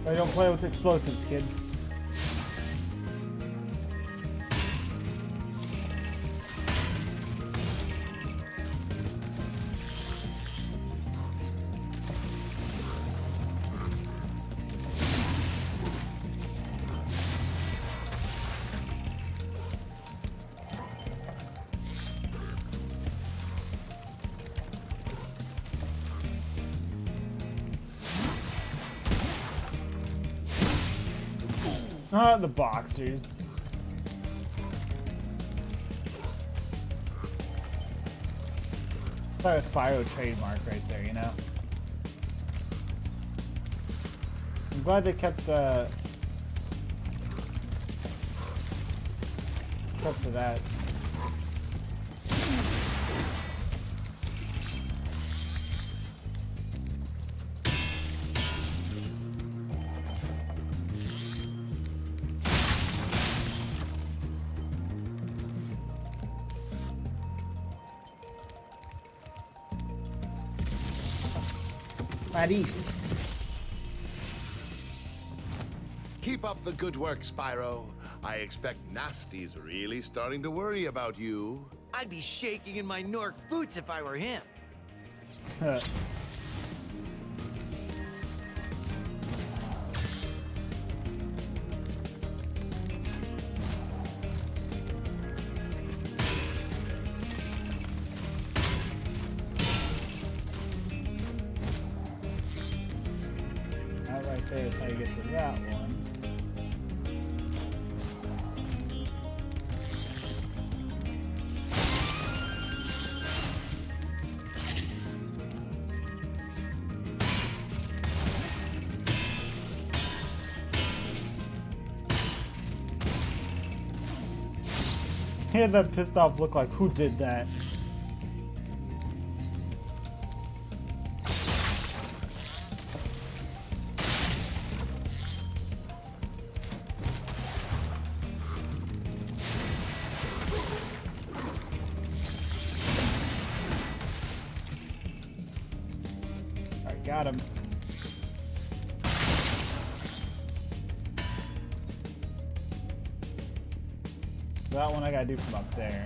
I don't play with explosives, kids. The boxers. It's like a Spyro trademark right there, you know? I'm glad they kept to that. Keep up the good work, Spyro. I expect Nasty's really starting to worry about you. I'd be shaking in my Nork boots if I were him. That right there is how you get to that one. He had that pissed off look like, who did that? Alright, got him. So that one I gotta do from up there.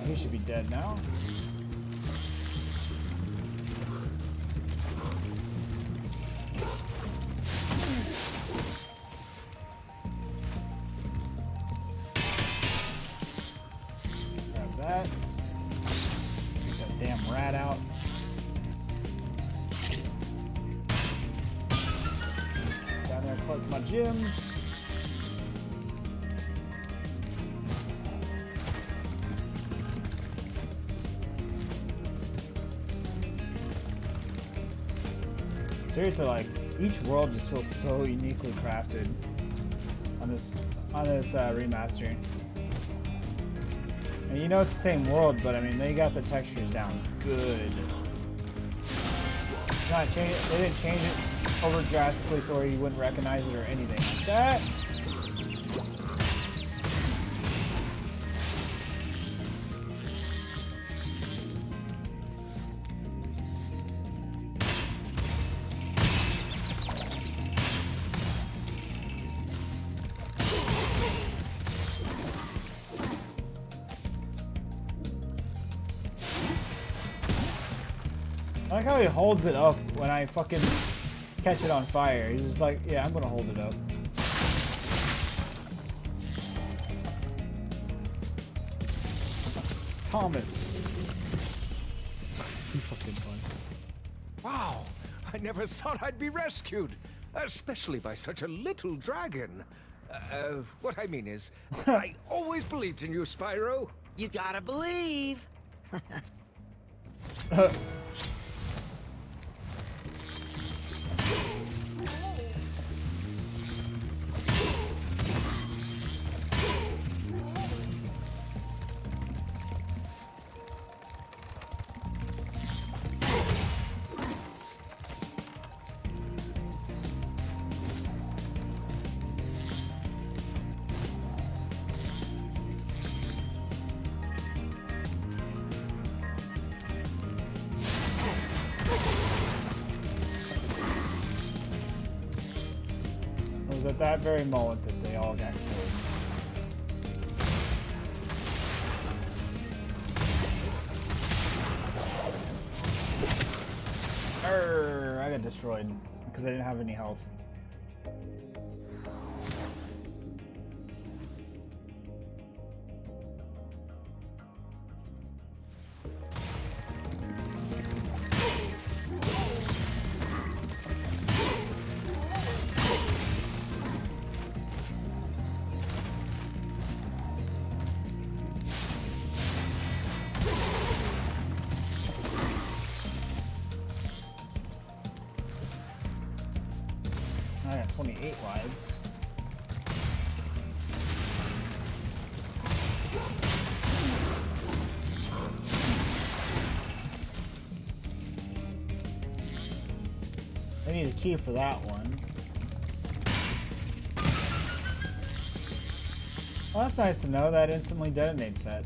He should be dead now. That. Get that damn rat out. Down there, collect my gems. Seriously, like each world just feels so uniquely crafted on this remaster. And you know it's the same world, but I mean they got the textures down good. Not change it. They didn't change it over drastically to where you wouldn't recognize it or anything like that. I like how he holds it up when I fucking catch it on fire. He's just like, yeah, I'm gonna hold it up. Thomas. You fucking fun. Wow, I never thought I'd be rescued, especially by such a little dragon. What I mean is, I always believed in you, Spyro. You gotta believe. was at that very moment that they all got killed. I got destroyed because I didn't have any health. I got 28 lives. I need a key for that one. Well, that's nice to know. That instantly detonates that.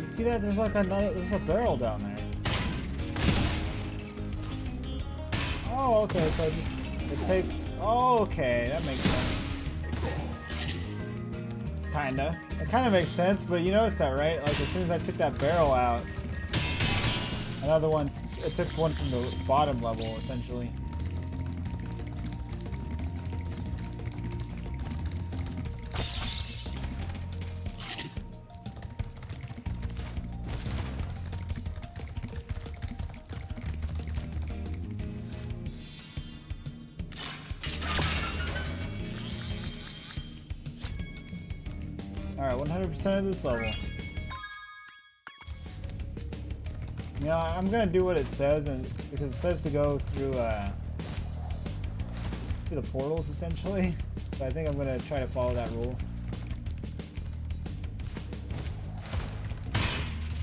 See that? There's like there's a barrel down there. Oh, okay. So it takes. Oh, okay, that makes sense. Kinda. It kind of makes sense, but you notice that, right? Like as soon as I took that barrel out, another one. It took one from the bottom level, essentially. Alright, 100% of this level. You know, I'm gonna do what it says, and because it says to go through the portals, essentially. So I think I'm gonna try to follow that rule.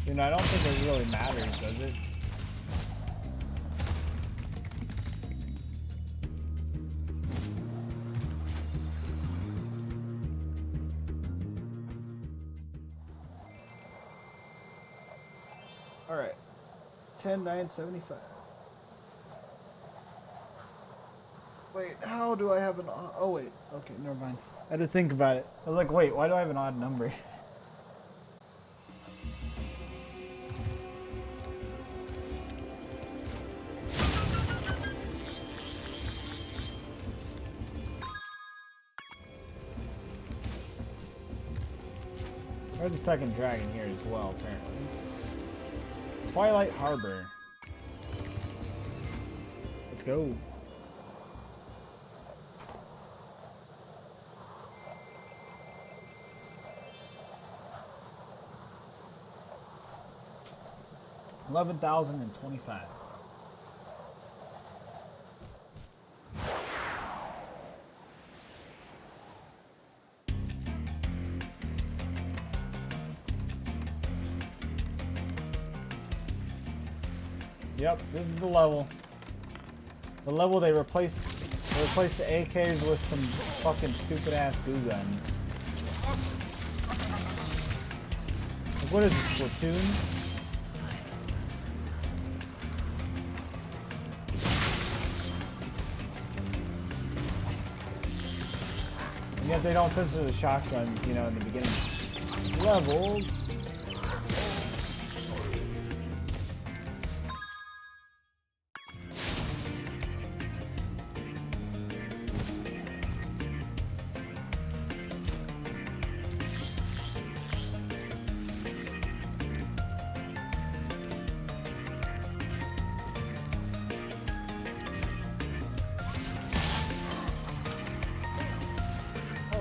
You know, I don't think it really matters, does it? Alright. 10,975. Wait, how do I have an odd... Oh, wait. Okay, never mind. I had to think about it. I was like, wait, why do I have an odd number? There's a second dragon here as well, apparently. Twilight Harbor. Let's go. $11,025. Yep, this is the level. The level they replaced the AKs with some fucking stupid ass goo guns. Like, what is this, Platoon? And yet they don't censor the shotguns, you know, in the beginning levels.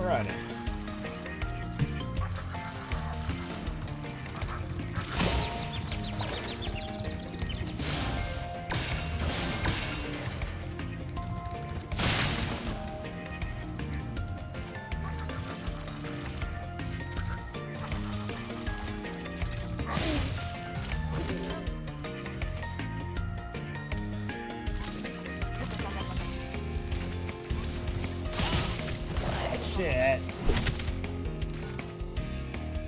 Alrighty. Shit.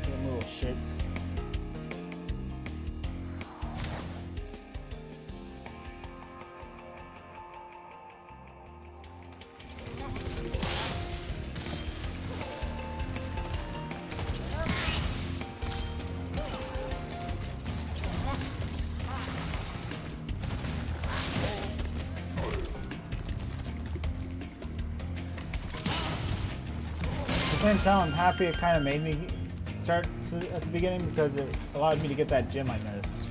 Them little shits. At the same time, I'm happy it kind of made me start at the beginning because it allowed me to get that gem I missed.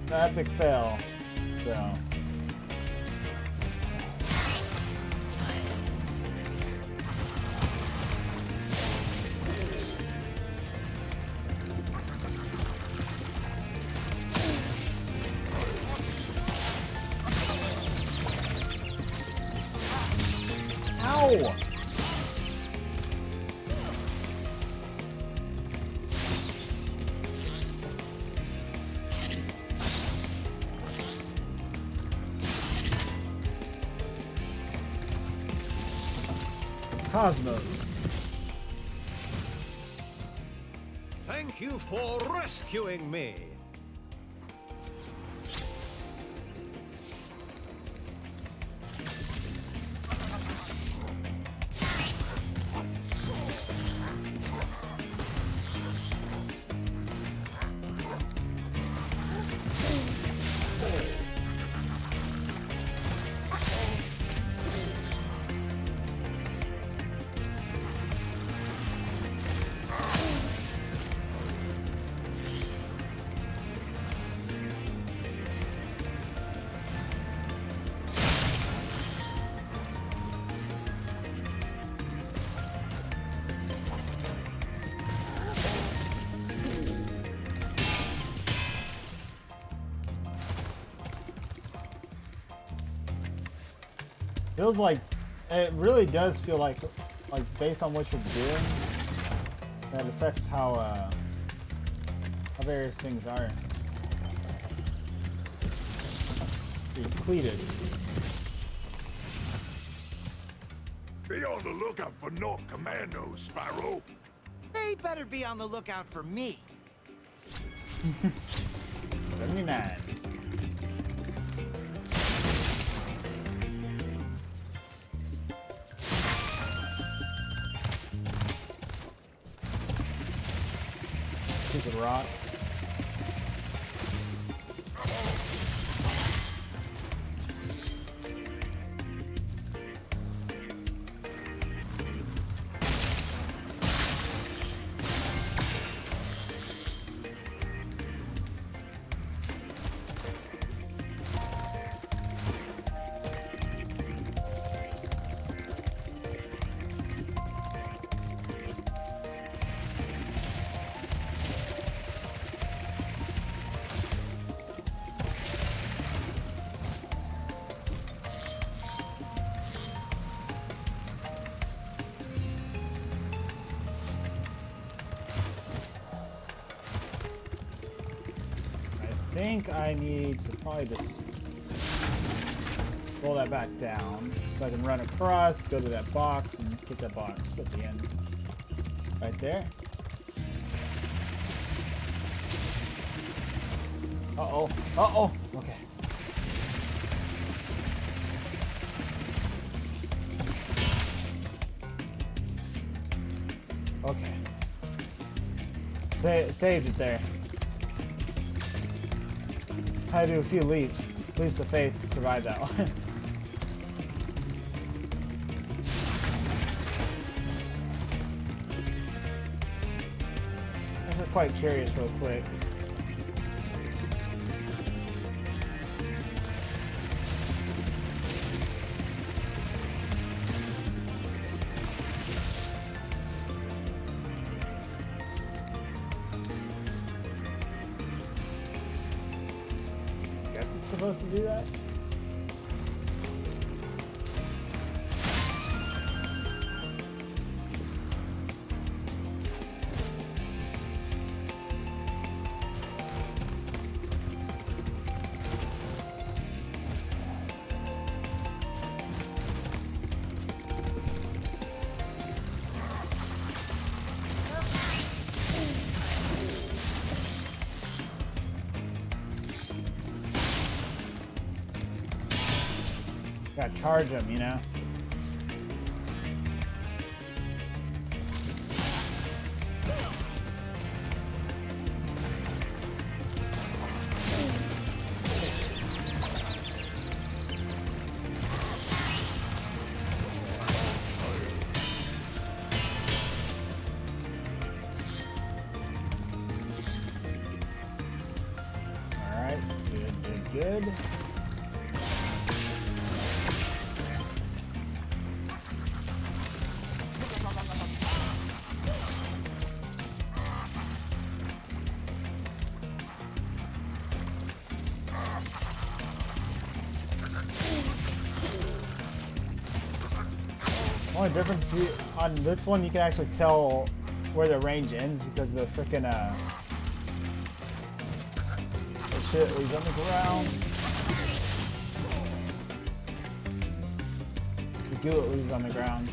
Epic fail, though. Ow! Cosmos. Thank you for rescuing me. Feels like it really does feel like based on what you're doing, that affects how various things are. See, Cletus. Be on the lookout for North Commandos, Spyro. They better be on the lookout for me. 79. Piece of rock. I think I need to probably just roll that back down so I can run across, go to that box, and get that box at the end. Right there. Uh-oh. Uh-oh. Okay. Okay. Saved it there. Had to do a few leaps of faith to survive that one. I'm just quite curious real quick. supposed to do that? Gotta charge him, you know? Alright, good. Only difference on this one, you can actually tell where the range ends because the frickin' the shit leaves on the ground. The goo leaves on the ground.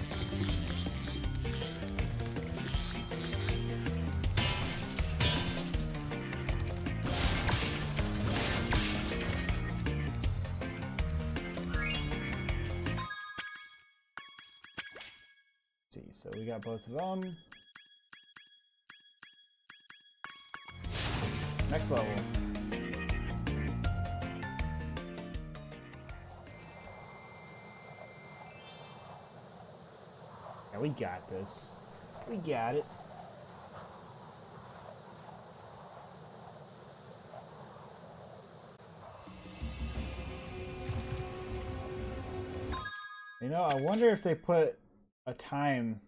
So we got both of them. Next level. Yeah, we got this. We got it. You know, I wonder if they put a time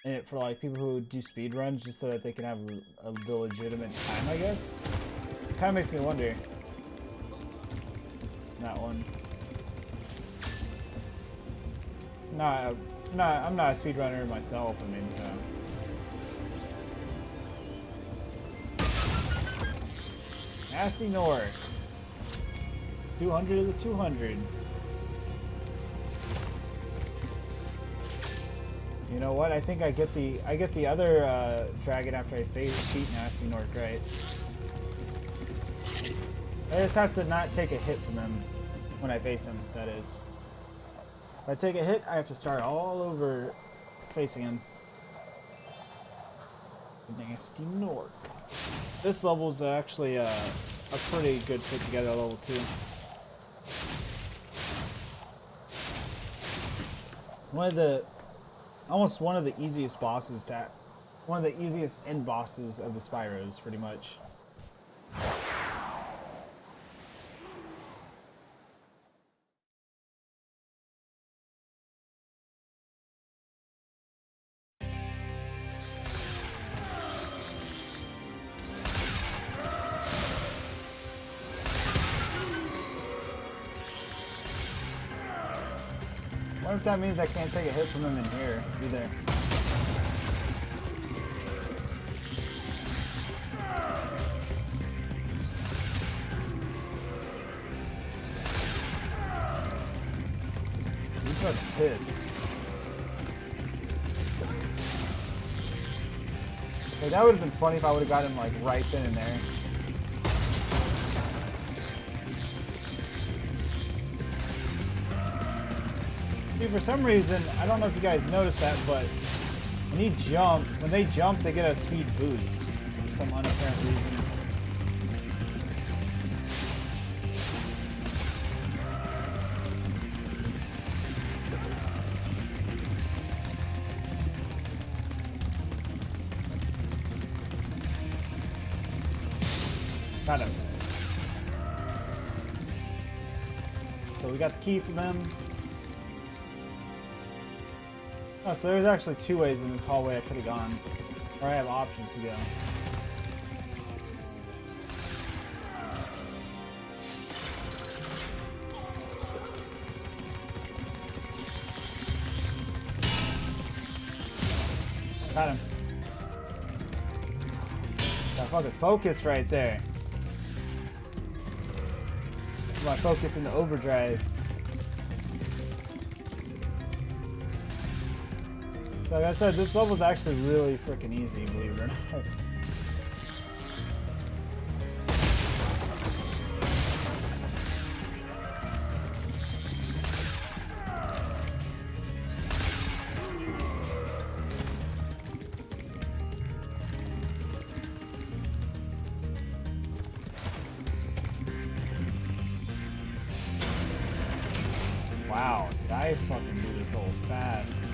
in it for like people who do speed runs just so that they can have the legitimate time, I guess. It kind of makes me wonder. That one. I'm not a speedrunner myself, I mean, so. Nasty North. 200 to the 200. You know what? I think I get the other dragon after I beat Nasty North, right? I just have to not take a hit from him when I face him, that is. If I take a hit, I have to start all over facing him. Nasty North. This level's actually a pretty good put together level too. Almost one of the easiest bosses one of the easiest end bosses of the Spyros, pretty much. I wonder if that means I can't take a hit from him in here either. He's like pissed. Hey, that would have been funny if I would have got him like right then and there. See, for some reason, I don't know if you guys noticed that, but when they jump, they get a speed boost for some unapparent reason. Got him. So we got the key from them. Oh, so there's actually two ways in this hallway I could have gone. Or I have options to go. Got him. Got fucking focus right there. My focus into overdrive. Like I said, this level's actually really freaking easy, believe it or not. Wow, did I fucking do this all fast?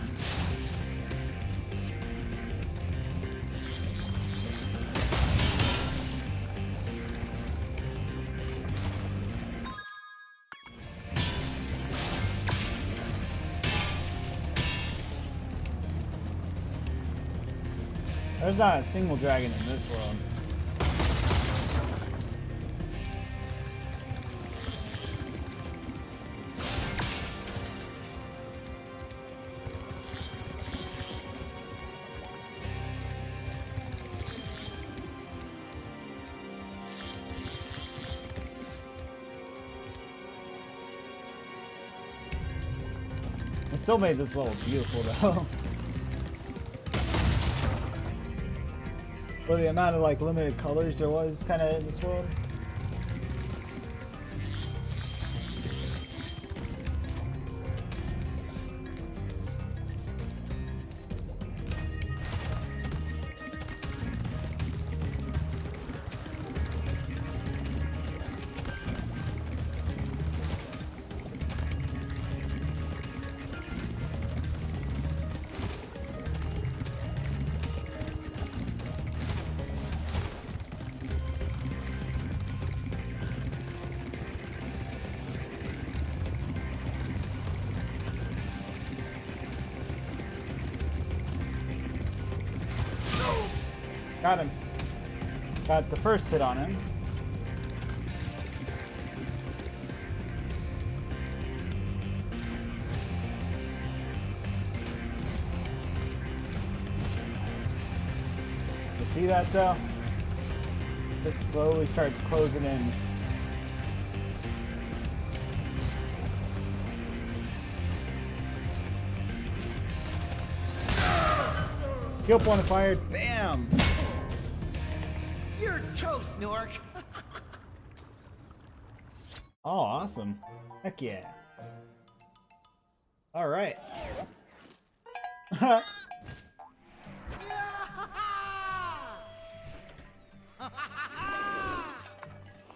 There's not a single dragon in this world. I still made this level beautiful though. For the amount of like limited colors there was kind of in this world. Got him. Got the first hit on him. You see that though? It slowly starts closing in. Skill point fired. Bam! You're toast, Nork. Oh, awesome. Heck yeah. All right.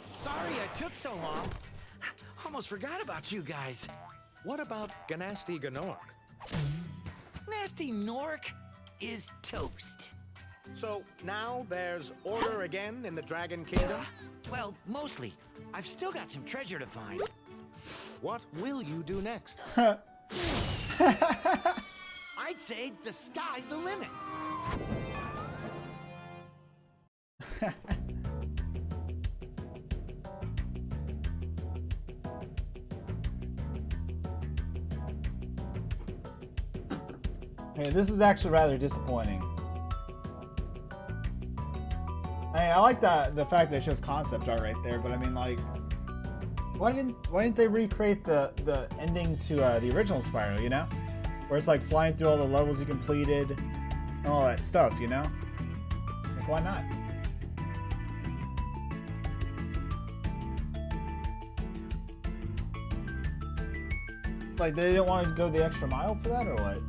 Sorry I took so long. Almost forgot about you guys. What about Ganasty Gnork? Nasty Nork is toast. So now there's order again in the Dragon Kingdom? Well, mostly. I've still got some treasure to find. What will you do next? I'd say the sky's the limit. Hey, this is actually rather disappointing. I like the fact that it shows concept art right there, but I mean, like, why didn't they recreate the ending to the original Spyro? You know, where it's like flying through all the levels you completed and all that stuff. You know, like why not? Like they didn't want to go the extra mile for that, or what?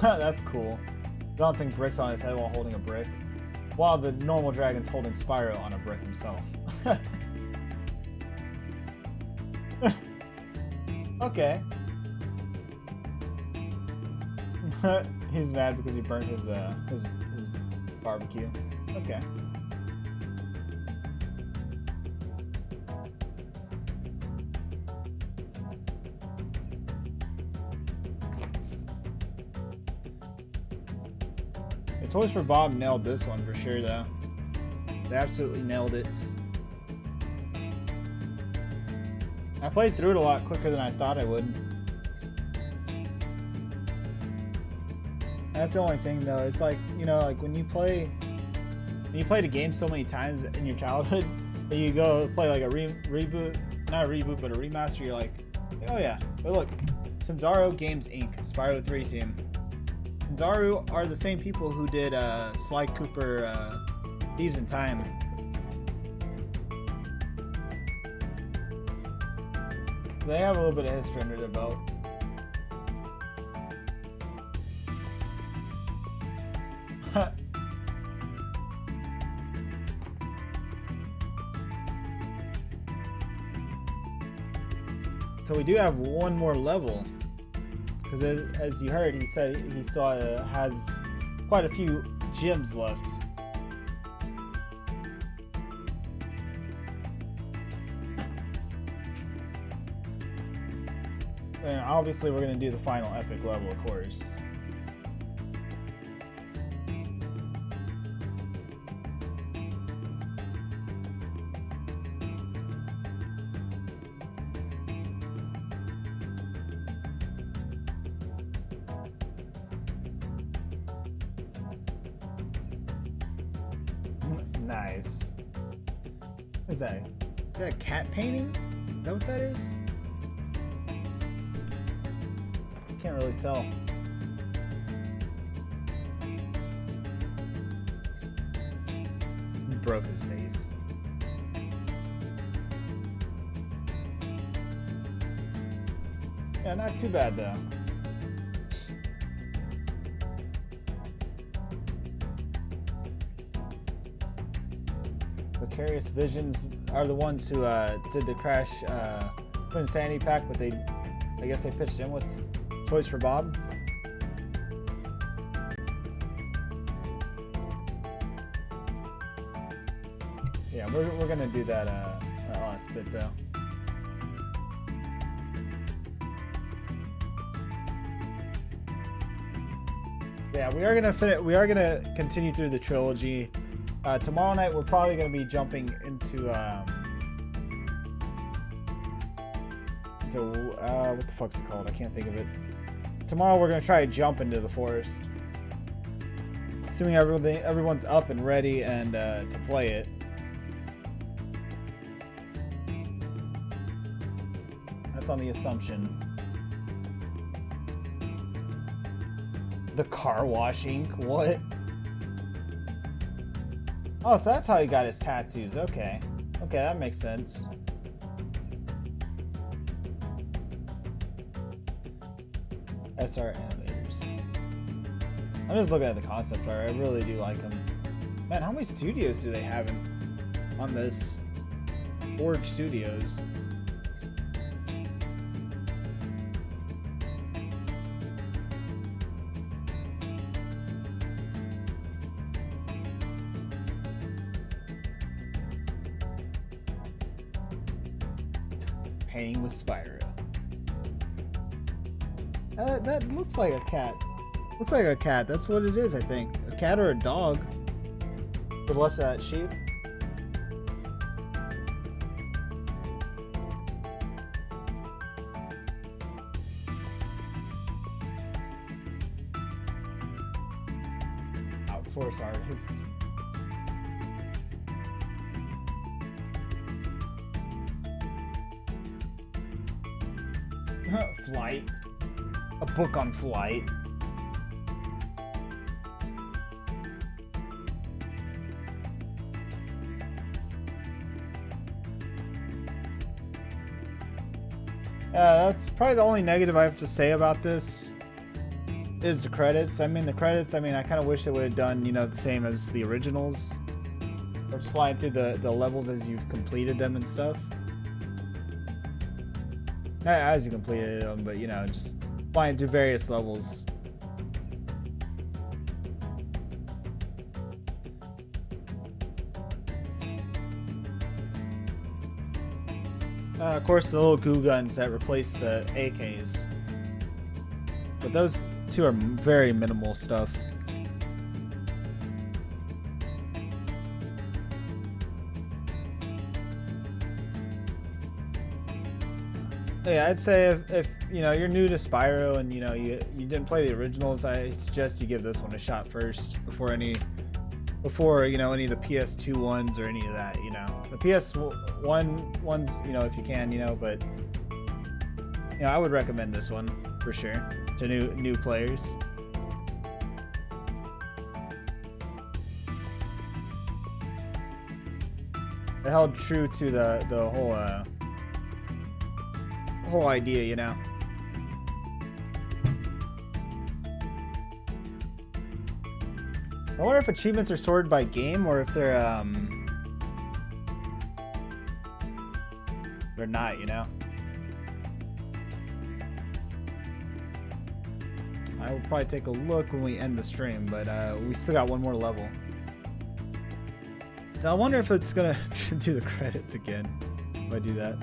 That's cool. Bouncing bricks on his head while holding a brick, while the normal dragon's holding Spyro on a brick himself. Okay. He's mad because he burnt his barbecue. Okay. Toys for Bob nailed this one for sure, though. They absolutely nailed it. I played through it a lot quicker than I thought I would. That's the only thing though. It's like, you know, like when you played a game so many times in your childhood that you go play like a reboot, not a reboot, but a remaster, you're like, oh yeah, but look, Sanzaru Games Inc., Spyro 3 team. Sanzaru are the same people who did Sly Cooper Thieves in Time. They have a little bit of history under their belt. So we do have one more level, because as you heard, he said he saw has quite a few gems left. And obviously we're going to do the final epic level, of course. Nice. What is that? Is that a cat painting? Is that what that is? Can't really tell. He broke his face. Yeah, not too bad though. Vicarious Visions are the ones who did the Crash Insanity pack, but I guess they pitched in with Toys for Bob. Yeah, we're gonna do that last bit though. Yeah, we are gonna continue through the trilogy. Tomorrow night we're probably gonna be jumping into what the fuck's it called? I can't think of it. Tomorrow we're gonna try to jump into the forest, assuming everyone's up and ready and to play it. That's on the assumption. The car wash ink? What? Oh, so that's how he got his tattoos. Okay. Okay, that makes sense. SR animators. I'm just looking at the concept art. I really do like them. Man, how many studios do they have on this? Forge Studios. Painting with Spyro. That looks like a cat. Looks like a cat. That's what it is, I think. A cat or a dog. To the left of that sheep. Outsource artist. Flight. A book on flight. That's probably the only negative I have to say about this is the credits. I mean, I kind of wish they would have done, the same as the originals. Or just flying through the levels as you've completed them and stuff. Not as you completed them, but, just flying through various levels. Of course, the little goo guns that replace the AKs. But those two are very minimal stuff. Yeah, I'd say if you know you're new to Spyro and you know you didn't play the originals, I suggest you give this one a shot first before you know any of the PS2 ones or any of that. You know, the PS1 ones, you know, if you can, you know, but you know I would recommend this one for sure to new players. It held true to the whole idea, you know. I wonder if achievements are sorted by game or if they're not, you know. I will probably take a look when we end the stream, but we still got one more level. So I wonder if it's gonna do the credits again if I do that.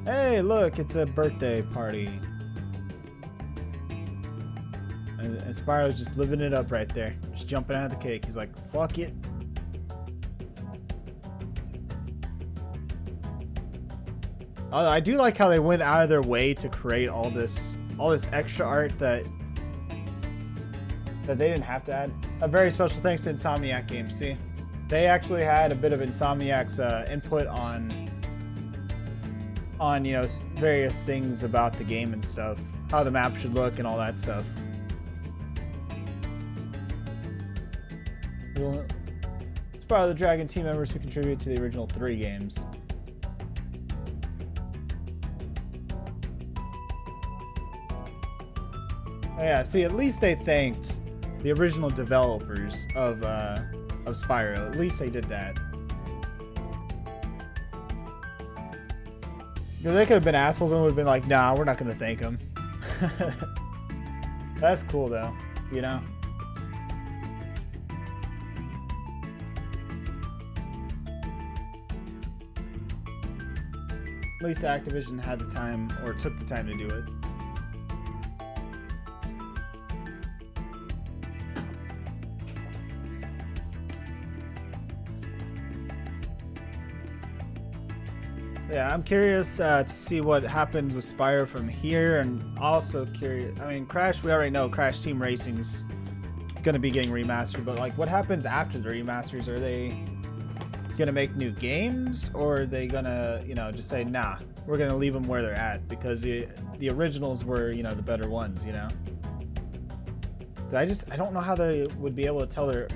Hey, look, it's a birthday party. And Spyro's just living it up right there. Just jumping out of the cake. He's like, fuck it. Oh, I do like how they went out of their way to create all this extra art that they didn't have to add. A very special thanks to Insomniac Games. See, they actually had a bit of Insomniac's input on you know various things about the game and stuff, how the map should look and all that stuff. It's part of the Dragon team members who contribute to the original 3 games. Oh yeah, see, at least they thanked the original developers of Spyro. At least they did that. Because they could have been assholes and would have been like, nah, we're not going to thank them. That's cool though, you know? At least Activision had the time, or took the time to do it. Yeah, I'm curious to see what happens with Spyro from here, and also curious. I mean, Crash, we already know Crash Team Racing's gonna be getting remastered, but like, what happens after the remasters? Are they gonna make new games, or are they gonna, you know, just say, nah, we're gonna leave them where they're at because the originals were, you know, the better ones, you know? So I don't know how they would be able to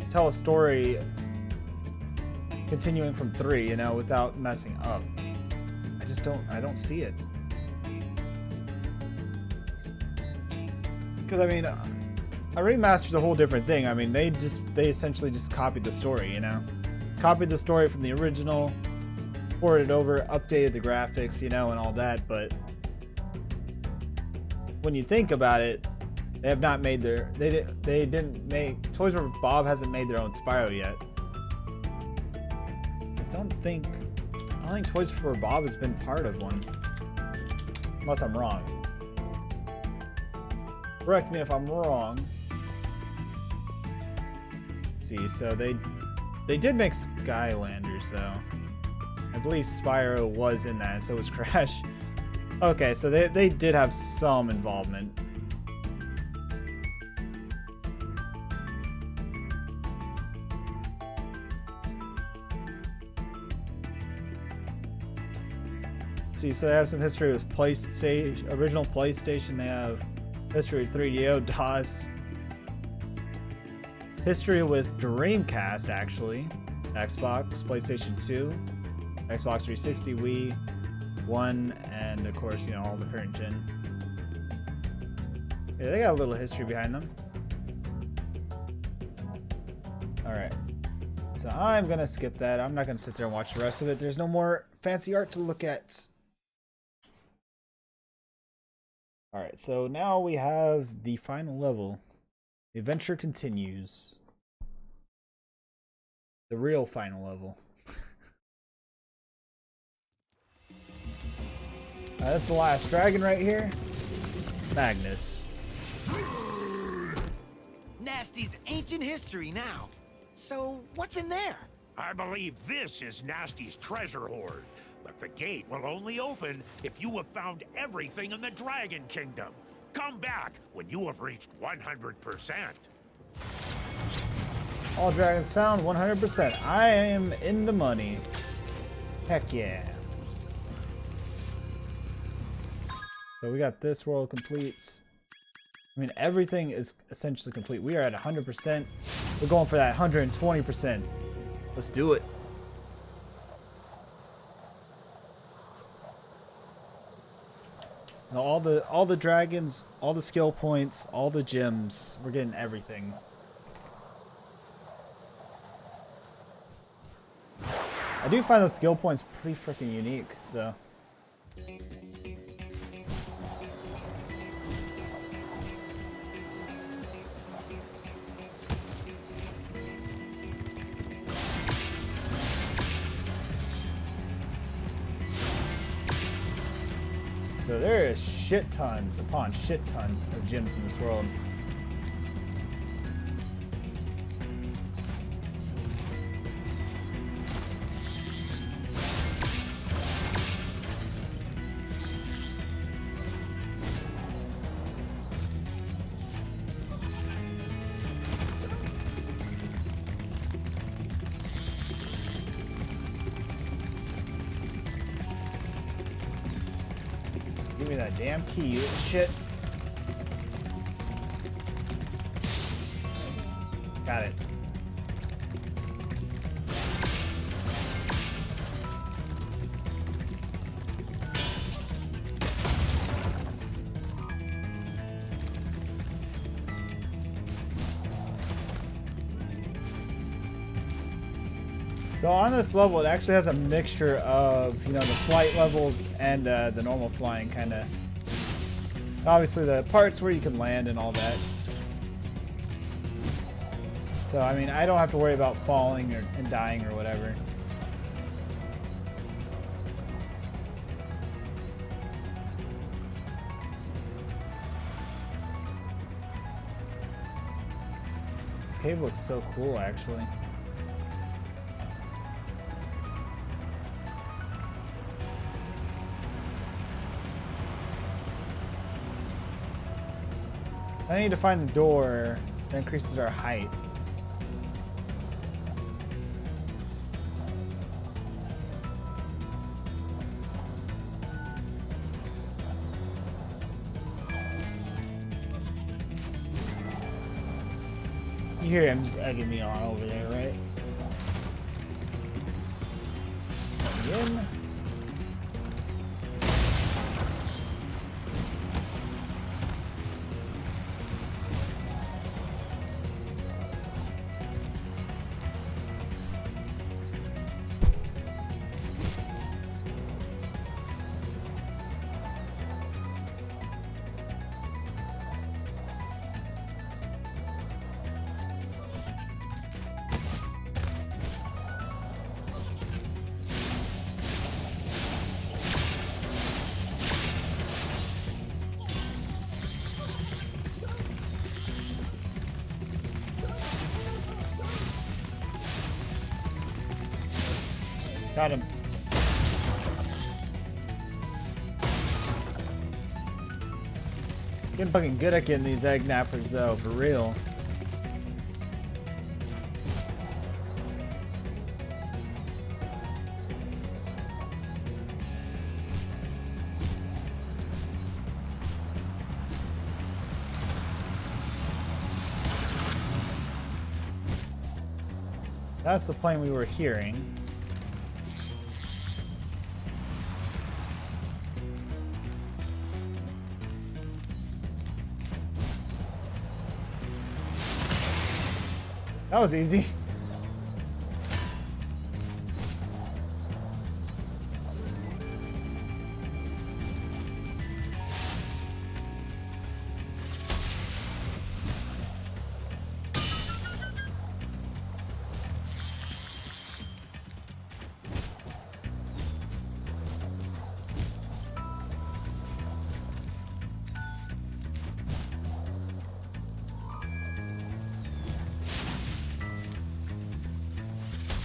tell a story continuing from 3, you know, without messing up. I don't see it. Because I mean, a remaster's a whole different thing. I mean, they essentially just copied the story, you know? Copied the story from the original, ported it over, updated the graphics, you know, and all that, but when you think about it, they have not made they didn't make, Toys R Us Bob hasn't made their own Spyro yet. I don't think Toys R Us Bob has been part of one, unless I'm wrong. Correct me if I'm wrong. Let's see, so they did make Skylanders, though. I believe Spyro was in that, so was Crash. Okay, so they did have some involvement. Let's see, so they have some history with PlayStation, original PlayStation. They have history with 3DO, DOS. History with Dreamcast, actually. Xbox, PlayStation 2, Xbox 360, Wii, 1, and of course, you know, all the current gen. Yeah, they got a little history behind them. Alright. So I'm gonna skip that. I'm not gonna sit there and watch the rest of it. There's no more fancy art to look at. Alright, so now we have the final level. The adventure continues. The real final level. That's the last dragon right here. Magnus. Nasty's ancient history now. So, what's in there? I believe this is Nasty's treasure hoard. But But the gate will only open if you have found everything in the Dragon Kingdom. Come back when you have reached 100%. All dragons found, 100%. I am in the money. Heck yeah. So we got this world complete. I mean, everything is essentially complete. We are at 100%. We're going for that 120%. Let's do it. Now all the dragons, all the skill points, all the gems. We're getting everything. I do find those skill points pretty freaking unique, though. So there is shit tons upon shit tons of gems in this world. Give me that damn key, you little shit. Got it. So on this level, it actually has a mixture of, you know, the flight levels and the normal flying kind of. Obviously, the parts where you can land and all that. So I mean, I don't have to worry about falling and dying or whatever. This cave looks so cool, actually. I need to find the door that increases our height. You hear him just egging me on over there, right? In. Got him. Getting fucking good at getting these egg nappers though, for real. That's the plane we were hearing. That was easy.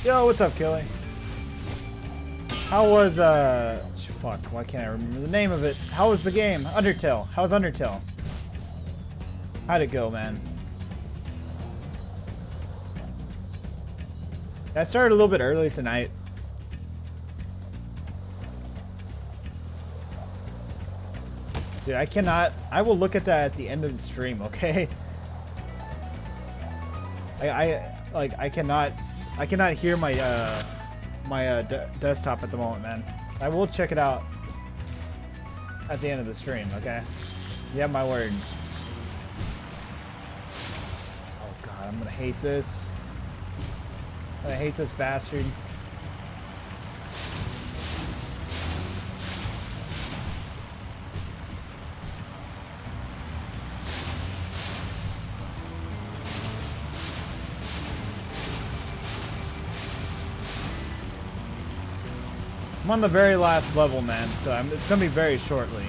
Yo, what's up, Kelly? How was fuck, why can't I remember the name of it? How was the game? Undertale. How's Undertale? How'd it go, man? I started a little bit early tonight. Dude, I will look at that at the end of the stream, okay? I cannot hear my desktop at the moment, man. I will check it out at the end of the stream, okay? You have my word. Oh god, I'm gonna hate this. I hate this bastard. I'm on the very last level, man, so it's gonna be very shortly.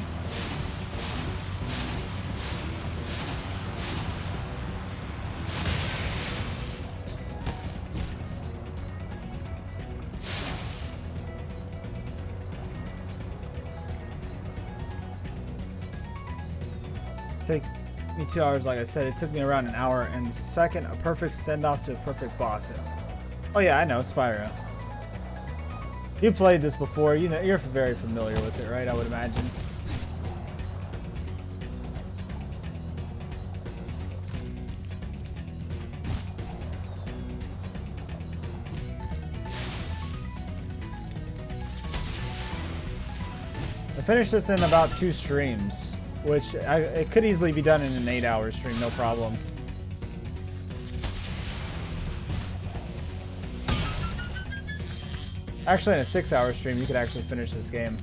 Take me 2 hours, like I said. It took me around an hour, and second, a perfect send-off to a perfect boss. Oh yeah, I know, Spyro. You played this before, you know, you're very familiar with it, right? I would imagine. I finished this in about 2 streams, which it could easily be done in an 8-hour stream, no problem. Actually, in a 6-hour stream, you could actually finish this game.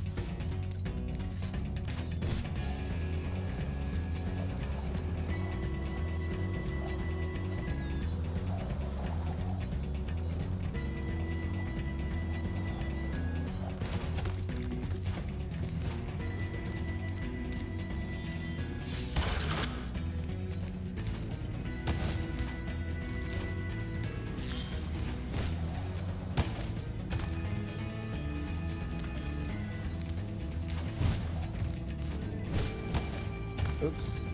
Oops.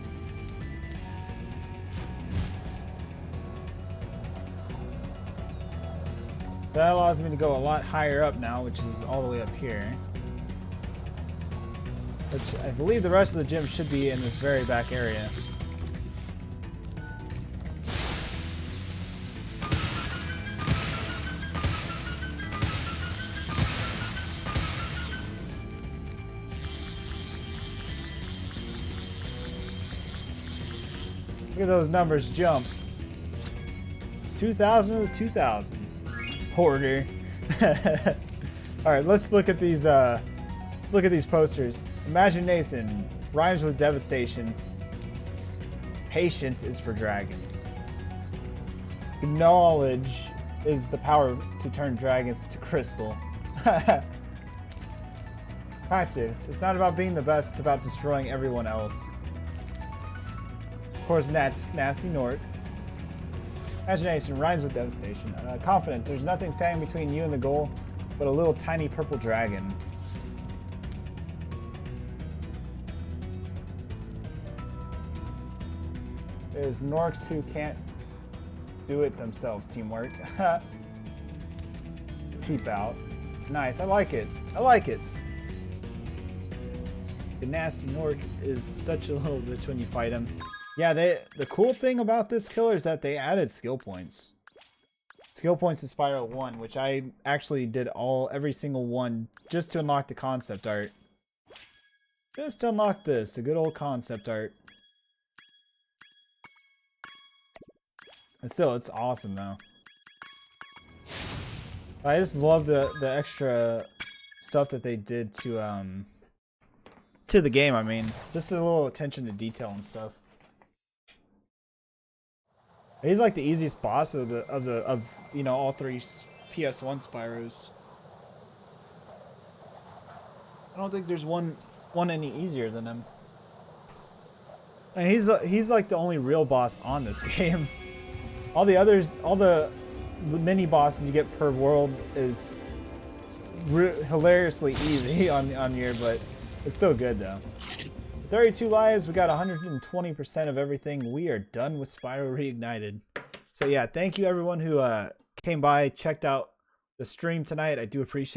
That allows me to go a lot higher up now, which is all the way up here. Which I believe the rest of the gym should be in this very back area. Look at those numbers jump. 2,000 to 2,000. Hoarder. All right, let's look at these. Let's look at these posters. Imagination rhymes with devastation. Patience is for dragons. Knowledge is the power to turn dragons to crystal. Practice. It's not about being the best. It's about destroying everyone else. Of course, nasty Nort. Imagination rhymes with devastation. Confidence. There's nothing standing between you and the goal, but a little tiny purple dragon. There's Norks who can't do it themselves. Teamwork. Peep out. Nice. I like it. I like it. The nasty Nork is such a little bitch when you fight him. Yeah, the cool thing about this killer is that they added skill points. Skill points to Spyro 1, which I actually did every single one just to unlock the concept art. Just to unlock this, the good old concept art. And still, it's awesome though. I just love the extra stuff that they did to the game. I mean, just a little attention to detail and stuff. He's like the easiest boss of you know, all 3 PS1 Spyros. I don't think there's one any easier than him. And he's like the only real boss on this game. All the others, all the mini bosses you get per world is hilariously easy on your, but it's still good though. 32 lives, we got 120% of everything. We are done with Spyro Reignited. So yeah, thank you everyone who came by, checked out the stream tonight. I do appreciate it.